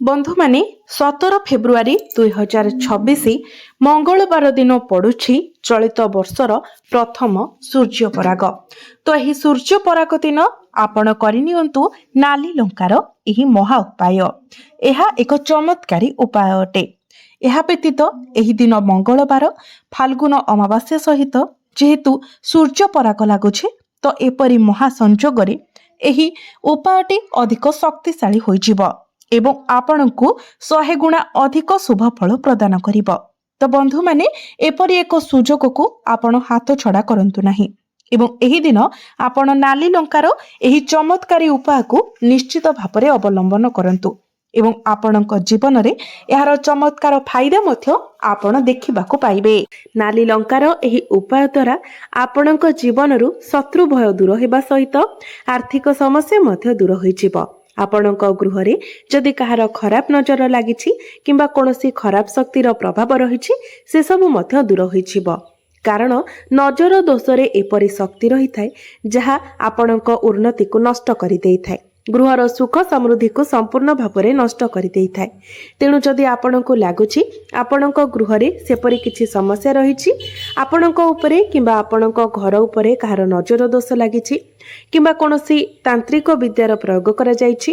बंधु माने 17 फेब्रुआरी 2026 मंगलवार दिन पड़ुछि चलित वर्षर प्रथम सूर्य पराग। तो यही सूर्य पराग दिन आपण करनियंतु नाली लंकार यही महा उपाय। यह एक चमत्कारी उपाय अटे। यह व्यतीत यही दिन मंगलवार फाल्गुन अमावास्या सहित जेहेतु सूर्य पराग लागुछि तो एपरी महा संजोगरे यही उपायटी अधिक शक्तिशाली होइजिब एवं आपणକୁ 100 गुणा अधिक शुभ फल प्रदान करिब। तो बंधु माने एपरी एक सुजोग को आपण हाथ छड़ा करंतु नाही एवं एही दिन आपण नाली लंकार एही चमत्कारी उपाय को निश्चित भाବରେ अवलंबन करंतु एवं आपणक जीवन रे यार चमत्कार फायदा मध्य आपण देखिबाको पाइबे। नाली लंकार एही उपाय द्वारा आपणक जीवन रु शत्रु भय दूर हेबा सहित आर्थिक समस्या मध्य दूर होइजिबो। आपणक गृहरे जदि कहार खराब नजर लागिछि किंबा कोनोसी खराब शक्तिर प्रभाव रहिछि से सब मध्य दूर होइजिबो। कारण नजर दोषरे एपरि शक्ति रही थाए जहा आपणक उन्नति को नष्ट करि देई थाए, गृहर सुख समृद्धि को संपूर्ण भावरे नष्ट करि देई थाए। तेणु जदि आपणको लागुछि आपणक गृहरे सेपरि किछि समस्या रहिछि, आपणक उपरे किंबा आपणक घर उपरे कहार नजर दोष लागिछि किंबा कोनोसी तांत्रिक विद्यार प्रयोग करा जाइछि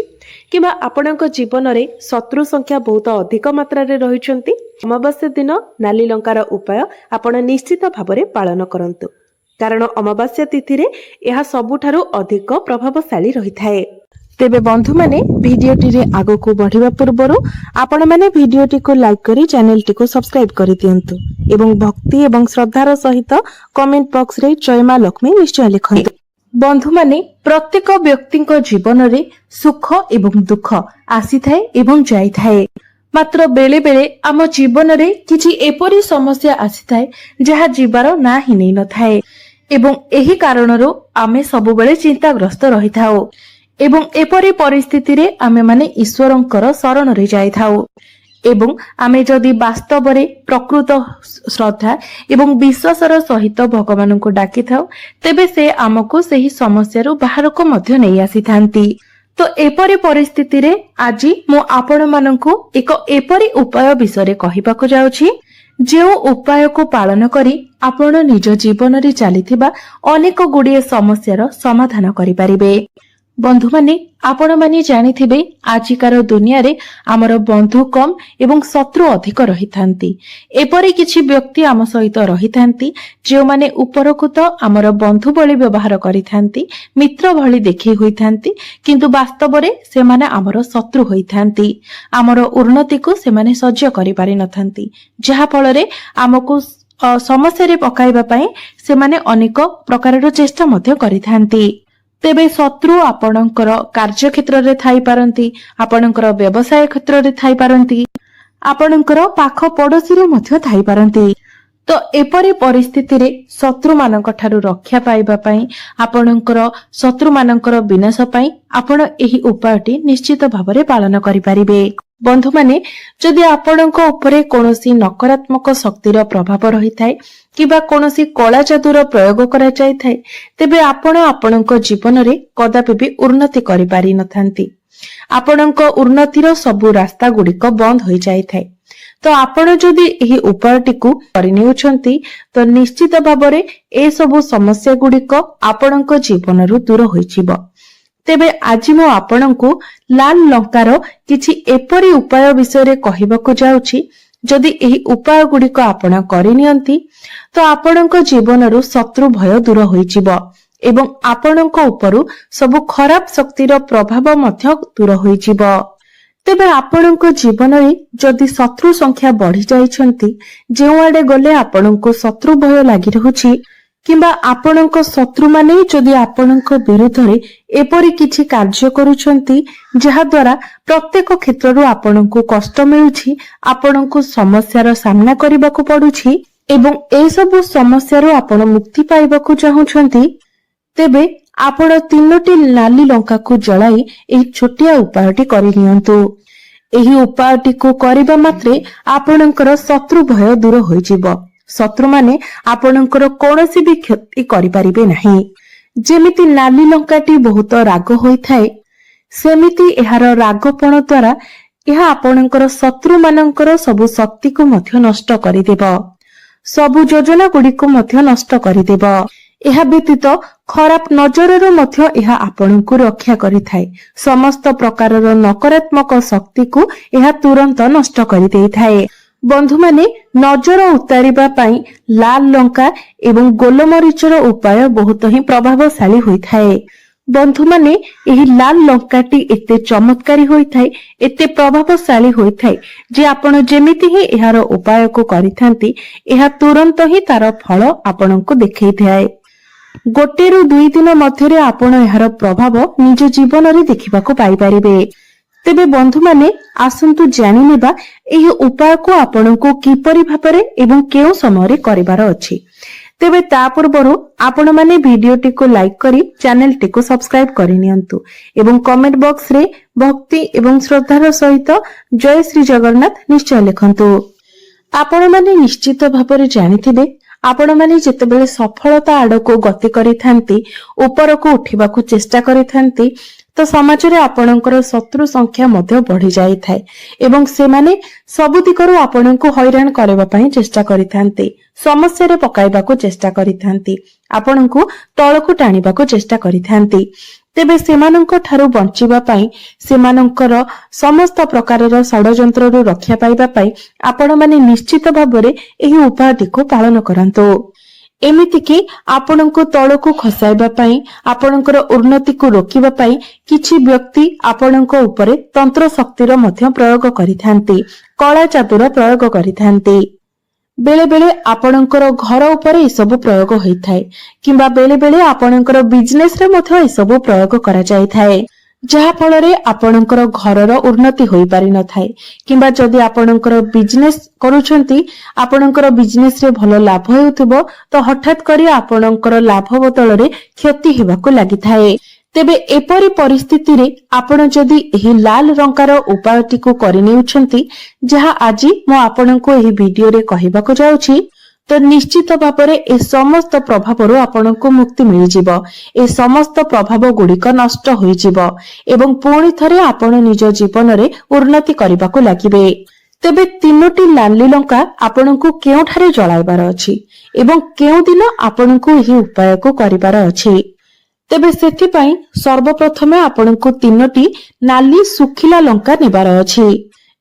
किंबा आपणक जीवन रे शत्रु संख्या बहुत अधिक मात्रा रे रहिछन्ति, अमावास्या दिन नाली लंकार उपाय आपण निश्चित भावरे पालन करंतु। कारण अमावास्या तिथि रे यह सबुठारु अधिक प्रभावशाली रही थाए। तेबे बंधु माने भिडियोटी रे आगो को बढ़िबा पूर्वरु आपण माने भिडियोटी को लाइक करी चैनल टी को सब्सक्राइब करि दियंतु एवं भक्ति एवं श्रद्धार सहित कमेंट बॉक्स रे जय मां लक्ष्मी निश्चय लिखंतु। बंधु माने प्रत्येक व्यक्ति जीवन रे सुख एवं दुख आसी थाए एवं जाई थाए, मात्र बेले बेले आम जीवन रे किछि एपरी समस्या आसी थाए जहा जीवार ना ही नै न थाए एवं एही कारणरो आमे सब बेले चिंताग्रस्त रही थाओ एवं एपरी परिस्थिति रे आमे माने ईश्वरंकर शरण रे जाई थाओ एवं आमे जदि वास्तव रे प्रकृत श्रद्धा एवं विश्वासर सहित भगवान को डाकी थाओ तेबे से आमको सही समस्या रु बाहर को मध्य नहीं आसी थांती। तो एपरी परिस्थिति रे आजी मो आपण माननकु एक एपरी उपाय विषय कहिबाको जाउछि जे उपाय को पालन करी आपण निज जीवन रे चलीथिबा अनेक गुडिये समस्यार समाधान करि परिबे। बंधु माने आपण माने जानिथिबे आजिकार दुनिया रे हमर बंधु कम एवं शत्रु अधिक रही थांती। एपरी किछि व्यक्ति आम सहित रही थांती जे माने उपरकु तो हमर बंधु भली व्यवहार करि थांती, मित्र भली देखि होई थांती, किंतु वास्तव रे से माने हमर शत्रु होई थांती। हमर उन्नति को से माने सह्य करि पारि न थांती, जहा फल रे हमकु समस्या रे पकाइबा पई से माने अनेक प्रकारर चेष्टा मध्य करि थांती। तेबे शत्रु आपणकर कार्य क्षेत्र रे थाई पारंती, आपणकर व्यवसाय क्षेत्र रे थाई पारंती, आपणकर पाख पड़ोसी रे मध्य थाई पारंती। तो एपरी परिस्थिति रे शत्रु मानक ठारू रक्षा पाइबा पई आपणकर शत्रु मानकर विनाश पई आपण एही उपायटी निश्चित भाबरे पालन करि परिबे। बंधु माने जदि आपणक उपरे कोनोसी नकारात्मक शक्तिर प्रभाव रही थाए किबा कोनोसी कला जादूर प्रयोग करा जाय थाए तेबे आपण आपणक जीवन रे कदापि भी उन्नति करि पारि न थांती। आपणक उन्नतिर सबु रास्ता गुडिक बंद होई जाय थाए। तो आपण जदि एही उपायटी को परिनेउछंती तो निश्चित भाबरे ए सबु समस्या गुडिक आपणक जीवन रु दूर होइजिबो। तेबे आज मो आपणको लाल लंकार किछि एपरी उपाय विषय कहिबाको जाउछि। जदि एही उपाय गुडिक आपण करिनियंती तो आपणक जीवन रु शत्रु भय दूर होइजिबो एवं आपणक उपरु सब खराब शक्तिर प्रभाव मध्य दूर होइजिबो। तेबे आपणक जीवन रे जदि शत्रु संख्या बढ़ी जाइछंती, जेउ आडे गले आपणको शत्रु भय लागि रहुछि किंबा आपणक शत्रु माने जदि आपणक विरुद्ध रे एपरी किछि कार्य करूछंती जहा द्वारा प्रत्येक क्षेत्र रु आपणको कष्ट मिलुछि, आपणको समस्यार सामना करबाको पडुछि एवं ए सब समस्या रु आपण मुक्ति पाइबाको चाहुछंती, तेबे आपण 3टी नाली लंका को जलाई एही छोटिया उपायटी करिनियंतु। एही उपायटी को करिबा मात्रे आपणकर शत्रु भय दूर होइजिबो। शत्रु माने आपणकर कोनोसी भी क्षति करि परिबे नाही। जेमिति नाली लंकाटी बहुत राग होई थाए सेमिति एहार रागपण द्वारा ଏହା ଆପଣଙ୍କର ଶତ୍ରୁ ମାନଙ୍କର ସବୁ ଶକ୍ତିକୁ ମଧ୍ୟ ନଷ୍ଟ କରିଦେବ। ସବୁ ଯୋଜନା ଗୁଡିକୁ ମଧ୍ୟ ନଷ୍ଟ କରିଦେବ। ଏହା ବ୍ୟତୀତ ଖରାପ ନଜରରୁ ମଧ୍ୟ ଏହା ଆପଣଙ୍କୁ ରକ୍ଷା କରିଥାଏ। ସମସ୍ତ ପ୍ରକାରର ନକାରାତ୍ମକ ଶକ୍ତିକୁ ଏହା ତୁରନ୍ତ ନଷ୍ଟ କରିଦେଇଥାଏ। ବନ୍ଧୁମାନେ, ନଜର ଉତାରିବା ପାଇଁ ଲାଲ ଲଙ୍କା ଏବଂ ଗୋଲମରିଚର ଉପାୟ ବହୁତ ହିଁ ପ୍ରଭାବଶାଳୀ ହୋଇଥାଏ। ବନ୍ଧୁମାନେ, ଏହି ଲାଲ ଲଙ୍କାଟି ଏତେ ଚମତ୍କାରୀ ହୋଇଥାଏ, ଏତେ ପ୍ରଭାବଶାଳୀ ହୋଇଥାଏ ଯେ ଆପଣ ଯେମିତି ହିଁ ଏହାର ଉପାୟକୁ କରିଥାନ୍ତି, ଏହା ତୁରନ୍ତ ହିଁ ତାର ଫଳ ଆପଣଙ୍କୁ ଦେଖେଇଥାଏ। 1 ରୁ 2 ଦିନ ମଧ୍ୟରେ ଆପଣ ଏହାର ପ୍ରଭାବ ନିଜ ଜୀବନରେ ଦେଖିବାକୁ ପାଇପାରିବେ। ତେବେ ବନ୍ଧୁମାନେ, ଆସନ୍ତୁ ଜାଣିନେବା ଏହି ଉପାୟକୁ ଆପଣଙ୍କୁ କିପରି ଭାବରେ ଏବଂ କେଉଁ ସମୟରେ କରିବାର ଅଛି। ତେବେ ତା ପୂର୍ବରୁ ଆପଣମାନେ ଭିଡିଓଟିକୁ ଲାଇକ୍ କରି ଚ୍ୟାନେଲଟିକୁ ସବସ୍କ୍ରାଇବ କରିନିଅନ୍ତୁ ଏବଂ କମେଣ୍ଟ ବକ୍ସରେ ଭକ୍ତି ଏବଂ ଶ୍ରଦ୍ଧାର ସହିତ ଜୟ ଶ୍ରୀ ଜଗନ୍ନାଥ ନିଶ୍ଚୟ ଲେଖନ୍ତୁ। ଆପଣମାନେ ନିଶ୍ଚିତ ଭାବରେ ଜାଣିଥିବେ, ଆପଣମାନେ ଯେତେବେଳେ ସଫଳତା ଆଡକୁ ଗତି କରିଥାନ୍ତି, ଉପରକୁ ଉଠିବାକୁ ଚେଷ୍ଟା କରିଥାନ୍ତି, ତ ସମାଜରେ ଆପଣଙ୍କର ଶତ୍ରୁ ସଂଖ୍ୟା ମଧ୍ୟ ବଢି ଯାଇଥାଏ ଏବଂ ସେମାନେ ସବୁ ଦିଗରୁ ଆପଣଙ୍କୁ ହଇରାଣ କରିବା ପାଇଁ ଚେଷ୍ଟା କରିଥାନ୍ତି, ସମସ୍ୟାରେ ପକାଇବାକୁ ଚେଷ୍ଟା କରିଥାନ୍ତି, ଆପଣଙ୍କୁ ତଳକୁ ଟାଣିବାକୁ ଚେଷ୍ଟା କରିଥାନ୍ତି। ତେବେ ସେମାନଙ୍କ ଠାରୁ ବଞ୍ଚିବା ପାଇଁ, ସେମାନଙ୍କର ସମସ୍ତ ପ୍ରକାରର ଷଡଯନ୍ତ୍ରରୁ ରକ୍ଷା ପାଇବା ପାଇଁ ଆପଣମାନେ ନିଶ୍ଚିତ ଭାବରେ ଏହି ଉପାୟଟିକୁ ପାଳନ କରନ୍ତୁ। ଏମିତିକି ଆପଣଙ୍କୁ ତଳକୁ ଖସାଇବା ପାଇଁ, ଆପଣଙ୍କର ଉନ୍ନତିକୁ ରୋକିବା ପାଇଁ କିଛି ବ୍ୟକ୍ତି ଆପଣଙ୍କ ଉପରେ ତନ୍ତ୍ର ଶକ୍ତିର ମଧ୍ୟ ପ୍ରୟୋଗ କରିଥାନ୍ତି, କଳା ଚାତୁର ପ୍ରୟୋଗ କରିଥାନ୍ତି। ବେଳେ ବେଳେ ଆପଣଙ୍କର ଘର ଉପରେ ଏସବୁ ପ୍ରୟୋଗ ହୋଇଥାଏ କିମ୍ବା ବେଳେ ବେଳେ ଆପଣଙ୍କର ବିଜନେସରେ ମଧ୍ୟ ଏସବୁ ପ୍ରୟୋଗ କରାଯାଇଥାଏ, ଯାହା ଫଳରେ ଆପଣଙ୍କର ଘରର ଉନ୍ନତି ହୋଇପାରିନଥାଏ କିମ୍ବା ଯଦି ଆପଣଙ୍କର ବିଜନେସ କରୁଛନ୍ତି, ଆପଣଙ୍କର ବିଜନେସରେ ଭଲ ଲାଭ ହେଉଥିବ, ତ ହଠାତ୍ କରି ଆପଣଙ୍କର ଲାଭ ବଦଳରେ କ୍ଷତି ହେବାକୁ ଲାଗିଥାଏ। ତେବେ ଏପରି ପରିସ୍ଥିତିରେ ଆପଣ ଯଦି ଏହି ଲାଲ ଲଙ୍କାର ଉପାୟଟିକୁ କରିନେଉଛନ୍ତି, ଯାହା ଆଜି ମୁଁ ଆପଣଙ୍କୁ ଏହି ଭିଡିଓରେ କହିବାକୁ ଯାଉଛି, ତ ନିଶ୍ଚିତ ଭାବରେ ଏ ସମସ୍ତ ପ୍ରଭାବରୁ ଆପଣଙ୍କୁ ମୁକ୍ତି ମିଳିଯିବ। ଏ ସମସ୍ତ ପ୍ରଭାବ ଗୁଡିକ ନଷ୍ଟ ହୋଇଯିବ ଏବଂ ପୁଣି ଥରେ ଆପଣ ନିଜ ଜୀବନରେ ଉନ୍ନତି କରିବାକୁ ଲାଗିବେ। ତେବେ 3ଟି ନାଲି ଲଙ୍କା ଆପଣଙ୍କୁ କେଉଁଠାରେ ଜଳାଇବାର ଅଛି ଏବଂ କେଉଁ ଦିନ ଆପଣଙ୍କୁ ଏହି ଉପାୟକୁ କରିବାର ଅଛି? ତେବେ ସେଥିପାଇଁ ସର୍ବପ୍ରଥମେ ଆପଣଙ୍କୁ 3ଟି ନାଲି ଶୁଖିଲା ଲଙ୍କା ନେବାର ଅଛି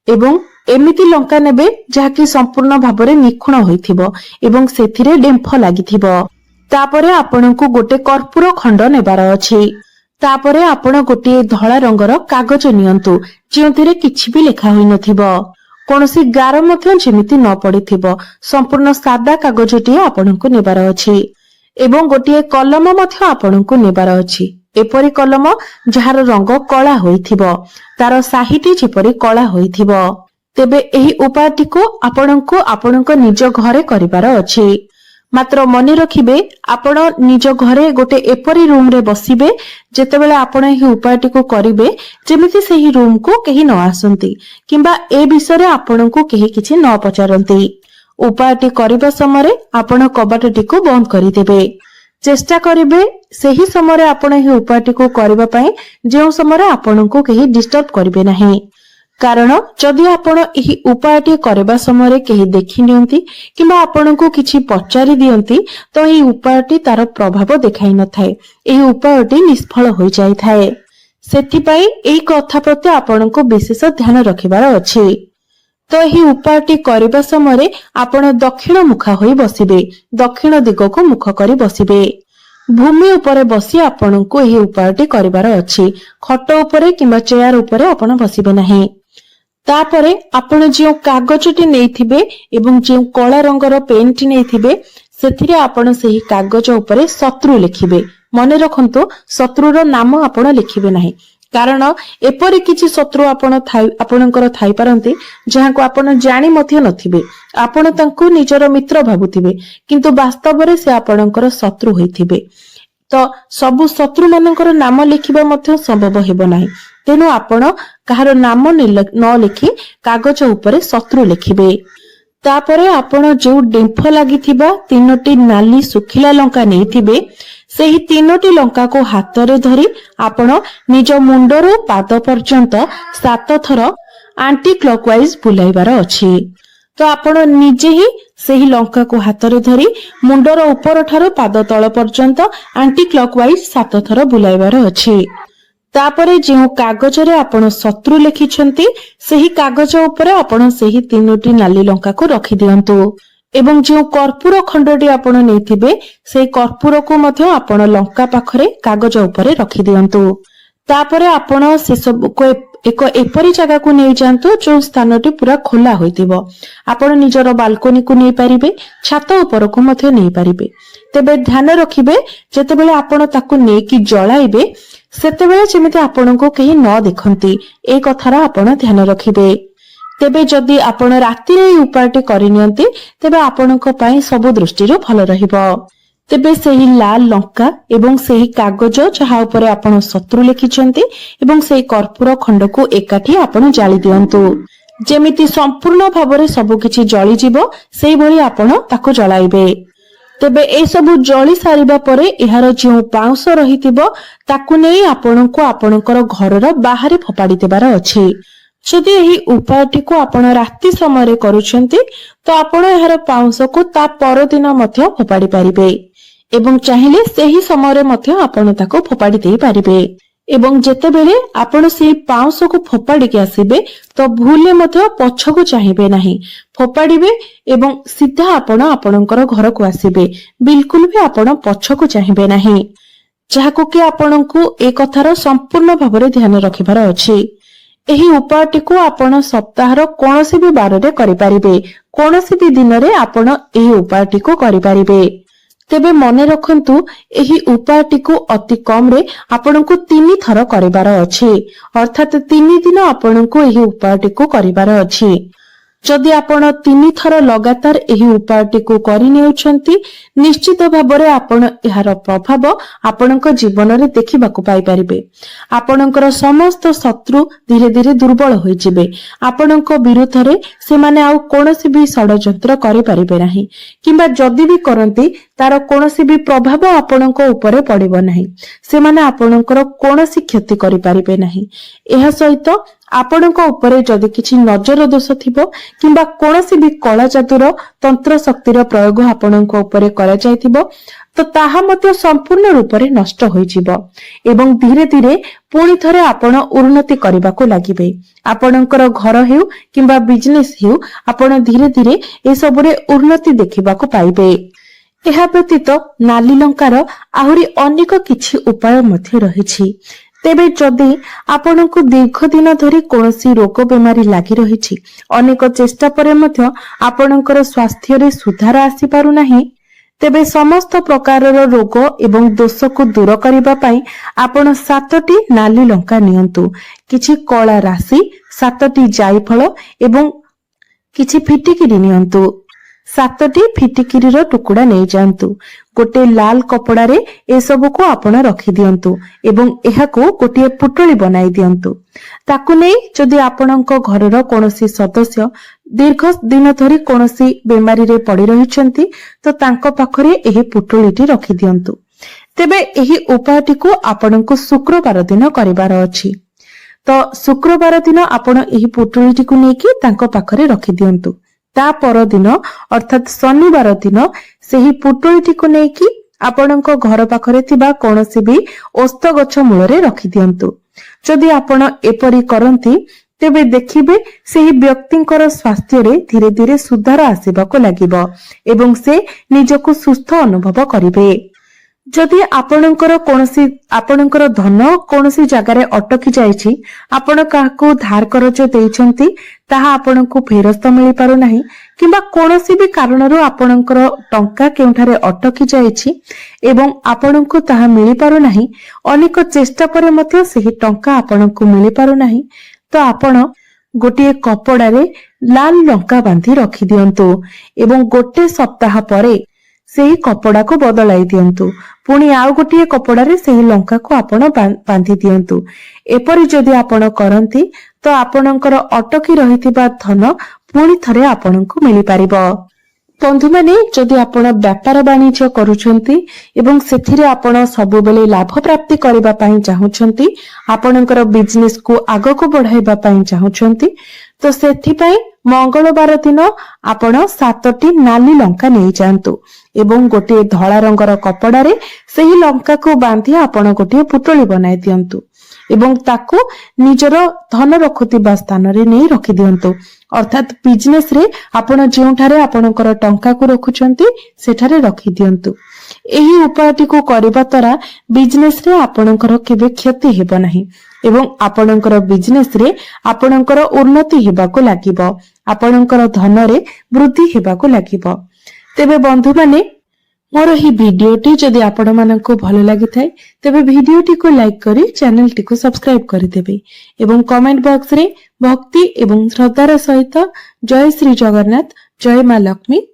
ଏବଂ ଏମିତି ଲଙ୍କା ନେବେ ଯାହାକି ସମ୍ପୂର୍ଣ୍ଣ ଭାବରେ ନିଖୁଣ ହୋଇଥିବ ଏବଂ ସେଥିରେ ଡେମ୍ଫ ଲାଗିଥିବ। ତାପରେ ଆପଣଙ୍କୁ ଗୋଟେ କର୍ପୂର ଖଣ୍ଡ ନେବାର ଅଛି। ତାପରେ ଆପଣ ଗୋଟିଏ ଧଳା ରଙ୍ଗର କାଗଜ ନିଅନ୍ତୁ, ଯେଉଁଥିରେ କିଛି ବି ଲେଖା ହୋଇନଥିବ, କୌଣସି ଗାର ମଧ୍ୟ ଯେମିତି ନ ପଡିଥିବ, ସମ୍ପୂର୍ଣ୍ଣ ସାଦା କାଗଜଟିଏ ଆପଣଙ୍କୁ ନେବାର ଅଛି ଏବଂ ଗୋଟିଏ କଲମ ମଧ୍ୟ ଆପଣଙ୍କୁ ନେବାର ଅଛି। ଏପରି କଲମ ଯାହାର ରଙ୍ଗ କଳା ହୋଇଥିବ, ତାର ସାହିଟି ଯେପରି କଳା ହୋଇଥିବ। ତେବେ ଏହି ଉପାୟଟିକୁ ଆପଣଙ୍କୁ ଆପଣଙ୍କ ନିଜ ଘରେ କରିବାର ଅଛି। ମାତ୍ର ମନେ ରଖିବେ, ଆପଣ ନିଜ ଘରେ ଗୋଟେ ଏପରି ରୁମରେ ବସିବେ, ଯେତେବେଳେ ଆପଣ ଏହି ଉପାୟଟିକୁ କରିବେ, ଯେମିତି ସେହି ରୁମକୁ କେହି ନ ଆସନ୍ତି କିମ୍ବା ଏ ବିଷୟରେ ଆପଣଙ୍କୁ କେହି କିଛି ନ ପଚାରନ୍ତି। ଉପାୟଟି କରିବା ସମୟରେ ଆପଣ କବାଟଟିକୁ ବନ୍ଦ କରିଦେବେ। ଚେଷ୍ଟା କରିବେ ସେହି ସମୟରେ ଆପଣ ଏହି ଉପାୟଟିକୁ କରିବା ପାଇଁ ଯେଉଁ ସମୟରେ ଆପଣଙ୍କୁ କେହି ଡିଷ୍ଟର୍ବ କରିବେ ନାହିଁ। କାରଣ ଯଦି ଆପଣ ଏହି ଉପାୟଟି କରିବା ସମୟରେ କେହି ଦେଖି ନିଅନ୍ତି କିମ୍ବା ଆପଣଙ୍କୁ କିଛି ପଚାରି ଦିଅନ୍ତି, ତ ଏହି ଉପାୟଟି ତାର ପ୍ରଭାବ ଦେଖାଇ ନଥାଏ, ଏହି ଉପାୟଟି ନିଷ୍ଫଳ ହୋଇଯାଇଥାଏ। ସେଥିପାଇଁ ଏହି କଥା ପ୍ରତି ଆପଣଙ୍କୁ ବିଶେଷ ଧ୍ୟାନ ରଖିବାର ଅଛି। ତ ଏହି ଉପାୟଟି କରିବା ସମୟରେ ଆପଣ ଦକ୍ଷିଣ ମୁଖା ହୋଇ ବସିବେ, ଦକ୍ଷିଣ ଦିଗକୁ ମୁଖ କରି ବସିବେ। ଭୂମି ଉପରେ ବସି ଆପଣଙ୍କୁ ଏହି ଉପାୟଟି କରିବାର ଅଛି। ଖଟ ଉପରେ କିମ୍ବା ଚେୟାର ଉପରେ ଆପଣ ବସିବେ ନାହିଁ। ତାପରେ ଆପଣ ଯେଉଁ କାଗଜଟି ନେଇଥିବେ ଏବଂ ଯେଉଁ କଳା ରଙ୍ଗର ପେନଟି ନେଇଥିବେ, ସେଥିରେ ଆପଣ ସେହି କାଗଜ ଉପରେ ଶତ୍ରୁ ଲେଖିବେ। ମନେ ରଖନ୍ତୁ, ଶତ୍ରୁର ନାମ ଆପଣ ଲେଖିବେ ନାହିଁ, କାରଣ ଏପରି କିଛି ଶତ୍ରୁ ଆପଣଙ୍କର ଥାଇପାରନ୍ତି ଯାହାକୁ ଆପଣ ଜାଣି ମଧ୍ୟ ନଥିବେ। ଆପଣ ତାଙ୍କୁ ନିଜର ମିତ୍ର ଭାବୁଥିବେ, କିନ୍ତୁ ବାସ୍ତବରେ ସେ ଆପଣଙ୍କର ଶତ୍ରୁ ହୋଇଥିବେ। ତ ସବୁ ଶତ୍ରୁ ମାନଙ୍କର ନାମ ଲେଖିବା ମଧ୍ୟ ସମ୍ଭବ ହେବ ନାହିଁ। ତେଣୁ ଆପଣ କାହାର ନାମ ନ ଲେଖି କାଗଜ ଉପରେ ଶତ୍ରୁ ଲେଖିବେ। ତାପରେ ଆପଣ ଯେଉଁ ଡେମ୍ଫ ଲାଗିଥିବା 3ଟି ନାଲି ଶୁଖିଲା ଲଙ୍କା ନେଇଥିବେ, ସେହି 3ଟି ଲଙ୍କାକୁ ହାତରେ ଧରି ଆପଣ ନିଜ ମୁଣ୍ଡରୁ ପାଦ ପର୍ଯ୍ୟନ୍ତ 7 ଥର आंटी क्लॉकवाइज बुलाइबार अछि। तो आपण निजे ही ସେହି ଲଙ୍କାକୁ ହାତରେ ଧରି ମୁଣ୍ଡର ଉପର ଠାରୁ ପାଦ ତଳ ପର୍ଯ୍ୟନ୍ତ ଆଣ୍ଟି କ୍ଲକୱାଇଜ 7 ଥର ବୁଲାଇବାର ଅଛି। ତାପରେ ଯେଉଁ କାଗଜରେ ଆପଣ ଶତ୍ରୁ ଲେଖିଛନ୍ତି ସେହି କାଗଜ ଉପରେ ଆପଣ ସେହି 3ଟି ନାଲି ଲଙ୍କାକୁ ରଖି ଦିଅନ୍ତୁ ଏବଂ ଯେଉଁ କର୍ପୂର ଖଣ୍ଡଟି ଆପଣ ନେଇଥିବେ ସେହି କର୍ପୂରକୁ ମଧ୍ୟ ଆପଣ ଲଙ୍କା ପାଖରେ କାଗଜ ଉପରେ ରଖି ଦିଅନ୍ତୁ। ତାପରେ ଆପଣ ସେସବୁକୁ ଏକ ଏପରି ଜାଗାକୁ ନେଇ ଯାଆନ୍ତୁ ଯେଉଁ ସ୍ଥାନଟି ପୁରା ଖୋଲା ହୋଇଥିବ। ଆପଣ ନିଜର ବାଲକୋନିକୁ ନେଇପାରିବେ, ଛାତ ଉପରକୁ ମଧ୍ୟ ନେଇପାରିବେ। ତେବେ ଧ୍ୟାନ ରଖିବେ ଯେତେବେଳେ ଆପଣ ତାକୁ ନେଇକି ଜଳାଇବେ ସେତେବେଳେ ଯେମିତି ଆପଣଙ୍କୁ କେହି ନ ଦେଖନ୍ତି, এই କଥାର ଆପଣ ଧ୍ୟାନ ରଖିବେ। ତେବେ ଯଦି ଆପଣ ରାତିରେ ଏହି ଉପାୟଟି କରିନିଅନ୍ତି ତେବେ ଆପଣଙ୍କ ପାଇଁ ସବୁ ଦୃଷ୍ଟିରୁ ଭଲ ରହିବ। ତେବେ ସେହି ଲାଲ ଲଙ୍କା ଏବଂ ସେହି କାଗଜ ଯାହା ଉପରେ ଆପଣ ଶତ୍ରୁ ଲେଖିଛନ୍ତି ଏବଂ ସେହି କର୍ପୂର ଖଣ୍ଡକୁ ଏକାଠି ଆପଣ ଜାଳି ଦିଅନ୍ତୁ। ଯେମିତି ସମ୍ପୂର୍ଣ୍ଣ ଭାବରେ ସବୁକିଛି ଜଳିଯିବ ସେଇଭଳି ଆପଣ ତାକୁ ଜଳାଇବେ। ତେବେ ଏସବୁ ଜଳି ସାରିବା ପରେ ଏହାର ଯେଉଁ ପାଉଁଶ ରହିଥିବ ତାକୁ ନେଇ ଆପଣଙ୍କୁ ଆପଣଙ୍କର ଘରର ବାହାରେ ଫୋପାଡ଼ି ଦେବାର ଅଛି। ଯଦି ଏହି ଉପାୟଟିକୁ ଆପଣ ରାତି ସମୟରେ କରୁଛନ୍ତି ତ ଆପଣ ଏହାର ପାଉଁଶକୁ ତା ପରଦିନ ମଧ୍ୟ ଫୋପାଡ଼ି ପାରିବେ ଏବଂ ଚାହିଁଲେ ସେହି ସମୟରେ ମଧ୍ୟ ଆପଣ ତାକୁ ଫୋପାଡ଼ି ଦେଇ ପାରିବେ। ଏବଂ ଯେତେବେଳେ ଆପଣ ସେହି ପାଉଁଶକୁ ଫୋପାଡ଼ିକି ଆସିବେ ତ ଭୁଲରେ ମଧ୍ୟ ପଛକୁ ଚାହିଁବେ ନାହିଁ, ଫୋପାଡ଼ିବେ ଏବଂ ସିଧା ଆପଣ ଆପଣଙ୍କର ଘରକୁ ଆସିବେ। ବିଲକୁଲ ବି ଆପଣ ପଛକୁ ଚାହିଁବେ ନାହିଁ, ଯାହାକୁ କି ଆପଣଙ୍କୁ ଏ କଥାର ସମ୍ପୂର୍ଣ୍ଣ ଭାବରେ ଧ୍ୟାନ ରଖିବାର ଅଛି। ଏହି ଉପାୟଟିକୁ ଆପଣ ସପ୍ତାହର କୌଣସି ବି ବାରରେ କରିପାରିବେ, କୌଣସି ବି ଦିନରେ ଆପଣ ଏହି ଉପାୟଟିକୁ କରିପାରିବେ। ତେବେ ମନେ ରଖନ୍ତୁ ଏହି ଉପାୟଟିକୁ ଅତି କମରେ ଆପଣଙ୍କୁ 3 ଥର କରିବାର ଅଛି, ଅର୍ଥାତ 3 ଦିନ ଆପଣଙ୍କୁ ଏହି ଉପାୟଟିକୁ କରିବାର ଅଛି। ଯଦି ଆପଣ 3 ଥର ଲଗାତାର ଏହି ଉପାୟଟିକୁ କରିନେଉଛନ୍ତି ନିଶ୍ଚିତ ଭାବରେ ଆପଣ ଏହାର ପ୍ରଭାବ ଆପଣଙ୍କ ଜୀବନରେ ଦେଖିବାକୁ ପାଇପାରିବେ। ଆପଣଙ୍କର ସମସ୍ତ ଶତ୍ରୁ ଧୀରେ ଧୀରେ ଦୁର୍ବଳ ହୋଇଯିବେ। ଆପଣଙ୍କ ବିରୁଦ୍ଧରେ ସେମାନେ ଆଉ କୌଣସି ବି ଷଡ଼ଯନ୍ତ୍ର କରିପାରିବେ ନାହିଁ କିମ୍ବା ଯଦି ବି କରନ୍ତି ତାର କୌଣସି ବି ପ୍ରଭାବ ଆପଣଙ୍କ ଉପରେ ପଡ଼ିବ ନାହିଁ। ସେମାନେ ଆପଣଙ୍କର କୌଣସି କ୍ଷତି କରିପାରିବେ ନାହିଁ। ଏହା ସହିତ ଆପଣଙ୍କ ଉପରେ ଯଦି କିଛି ନଜର ଦୋଷ ଥିବ କିମ୍ବା କୌଣସି ବି କଳା ଯାଦୁର ତନ୍ତ୍ର ଶକ୍ତିର ପ୍ରୟୋଗ ଆପଣଙ୍କ ଉପରେ କରାଯାଇଥିବ ତ ତାହା ମଧ୍ୟ ସମ୍ପୂର୍ଣ୍ଣ ରୂପରେ ନଷ୍ଟ ହୋଇଯିବ ଏବଂ ଧୀରେ ଧୀରେ ପୁଣି ଥରେ ଆପଣ ଉନ୍ନତି କରିବାକୁ ଲାଗିବେ। ଆପଣଙ୍କର ଘର ହେଉ କିମ୍ବା ବିଜନେସ ହେଉ ଆପଣ ଧୀରେ ଧୀରେ ଏସବୁରେ ଉନ୍ନତି ଦେଖିବାକୁ ପାଇବେ। ଏହା ବ୍ୟତୀତ ନାଲି ଲଙ୍କାର ଆହୁରି ଅନେକ କିଛି ଉପାୟ ମଧ୍ୟ ରହିଛି। ତେବେ ଯଦି ଆପଣଙ୍କୁ ଦୀର୍ଘ ଦିନ ଧରି କୌଣସି ରୋଗ ବେମାରୀ ଲାଗି ରହିଛି, ଅନେକ ଚେଷ୍ଟା ପରେ ମଧ୍ୟ ଆପଣଙ୍କର ସ୍ୱାସ୍ଥ୍ୟରେ ସୁଧାର ଆସିପାରୁନାହିଁ, ତେବେ ସମସ୍ତ ପ୍ରକାରର ରୋଗ ଏବଂ ଦୋଷକୁ ଦୂର କରିବା ପାଇଁ ଆପଣ 7ଟି ନାଲି ଲଙ୍କା ନିଅନ୍ତୁ, କିଛି କଳା ରାଶି, 7ଟି ଜାଇଫଳ ଏବଂ କିଛି ଫିଟିକିରି ନିଅନ୍ତୁ। 7ଟି ଫିଟିକିରିର ଟୁକୁଡ଼ା ନେଇଯାଆନ୍ତୁ। ଗୋଟିଏ ଲାଲ କପଡ଼ାରେ ଏସବୁକୁ ଆପଣ ରଖିଦିଅନ୍ତୁ ଏବଂ ଏହାକୁ ଗୋଟିଏ ପୁଟୁଳି ବନାଇ ଦିଅନ୍ତୁ। ତାକୁ ନେଇ ଯଦି ଆପଣଙ୍କ ଘରର କୌଣସି ସଦସ୍ୟ ଦୀର୍ଘ ଦିନ ଧରି କୌଣସି ବେମାରୀରେ ପଡ଼ି ରହିଛନ୍ତି ତ ତାଙ୍କ ପାଖରେ ଏହି ପୁଟୁଳିଟି ରଖିଦିଅନ୍ତୁ। ତେବେ ଏହି ଉପାୟଟିକୁ ଆପଣଙ୍କୁ ଶୁକ୍ରବାର ଦିନ କରିବାର ଅଛି। ତ ଶୁକ୍ରବାର ଦିନ ଆପଣ ଏହି ପୁଟୁଳିଟିକୁ ନେଇକି ତାଙ୍କ ପାଖରେ ରଖିଦିଅନ୍ତୁ। ତା ପରଦିନ ଅର୍ଥାତ ଶନିବାର ଦିନ ସେହି ପୁଟୁଳିଟିକୁ ନେଇକି ଆପଣଙ୍କ ଘର ପାଖରେ ଥିବା କୌଣସି ବି ଓସ୍ତ ଗଛ ମୂଳରେ ରଖିଦିଅନ୍ତୁ। ଯଦି ଆପଣ ଏପରି କରନ୍ତି ତେବେ ଦେଖିବେ ସେହି ବ୍ୟକ୍ତିଙ୍କର ସ୍ୱାସ୍ଥ୍ୟରେ ଧୀରେ ଧୀରେ ସୁଧାର ଆସିବାକୁ ଲାଗିବ ଏବଂ ସେ ନିଜକୁ ସୁସ୍ଥ ଅନୁଭବ କରିବେ। ଯଦି ଆପଣଙ୍କର ଧନ କୌଣସି ଜାଗାରେ ଅଟକି ଯାଇଛି, ଆପଣ କାହାକୁ ଧାର କରଜ ଦେଇଛନ୍ତି ତାହା ଆପଣଙ୍କୁ ଫେରସ୍ତ ମିଳିପାରୁନାହିଁ କିମ୍ବା କୌଣସି ବି କାରଣରୁ ଆପଣଙ୍କର ଟଙ୍କା କେଉଁଠାରେ ଅଟକି ଯାଇଛି ଏବଂ ଆପଣଙ୍କୁ ତାହା ମିଳିପାରୁନାହିଁ, ଅନେକ ଚେଷ୍ଟା ପରେ ମଧ୍ୟ ସେହି ଟଙ୍କା ଆପଣଙ୍କୁ ମିଳିପାରୁନାହିଁ, ତ ଆପଣ ଗୋଟିଏ କପଡ଼ାରେ ଲାଲ ଲଙ୍କା ବାନ୍ଧି ରଖିଦିଅନ୍ତୁ ଏବଂ ଗୋଟେ ସପ୍ତାହ ପରେ ସେହି କପଡ଼ାକୁ ବଦଳାଇ ଦିଅନ୍ତୁ। ପୁଣି ଆଉ ଗୋଟିଏ କପଡ଼ାରେ ସେହି ଲଙ୍କାକୁ ଆପଣ ବାନ୍ଧି ଦିଅନ୍ତୁ। ଏପରି ଯଦି ଆପଣ କରନ୍ତି ତ ଆପଣଙ୍କର ଅଟକି ରହିଥିବା ଧନ ପୁଣି ଥରେ ଆପଣଙ୍କୁ ମିଳିପାରିବ। ବନ୍ଧୁମାନେ, ଯଦି ଆପଣ ବ୍ୟାପାର ବାଣିଜ୍ୟ କରୁଛନ୍ତି ଏବଂ ସେଥିରେ ଆପଣ ସବୁବେଳେ ଲାଭ ପ୍ରାପ୍ତି କରିବା ପାଇଁ ଚାହୁଁଛନ୍ତି, ଆପଣଙ୍କର ବିଜନେସକୁ ଆଗକୁ ବଢାଇବା ପାଇଁ ଚାହୁଁଛନ୍ତି, तो सेथिपाई मंगलवार दिन आपण 7टी नाली लंका नहीं जातु एवं गोटे धला रंगर कपड़ारे सही लंका को बांधी आपण गोटे पुटली बनाई दियंतु एवं ताकू निजर धन रखुथिबा स्थान रे नहीं रखि दियंतु। अर्थात बिजनेस रे आपण जेउठारे आपणकर टंका को रखुचंती सेठारे रखि दियंतु। एही उपायटी को करबा द्वारा बिजनेस रे आपणकर केबे क्षति हेबो नाही एवं आपणकर बिजनेस रे आपणकर उन्नति हेबाको लागिबो, आपणकर धन रे वृद्धि हेबाको लागिबो। तेबे बंधु माने मोर ही भिडियोटी जदि आपण माननको भलो लागि थाए तेबे भिडियोटी को लाइक करी चैनल टी को सब्सक्राइब करि देबे एवं कमेंट बॉक्स रे भक्ति एवं श्रद्धार सहित जय श्री जगन्नाथ, जय मां लक्ष्मी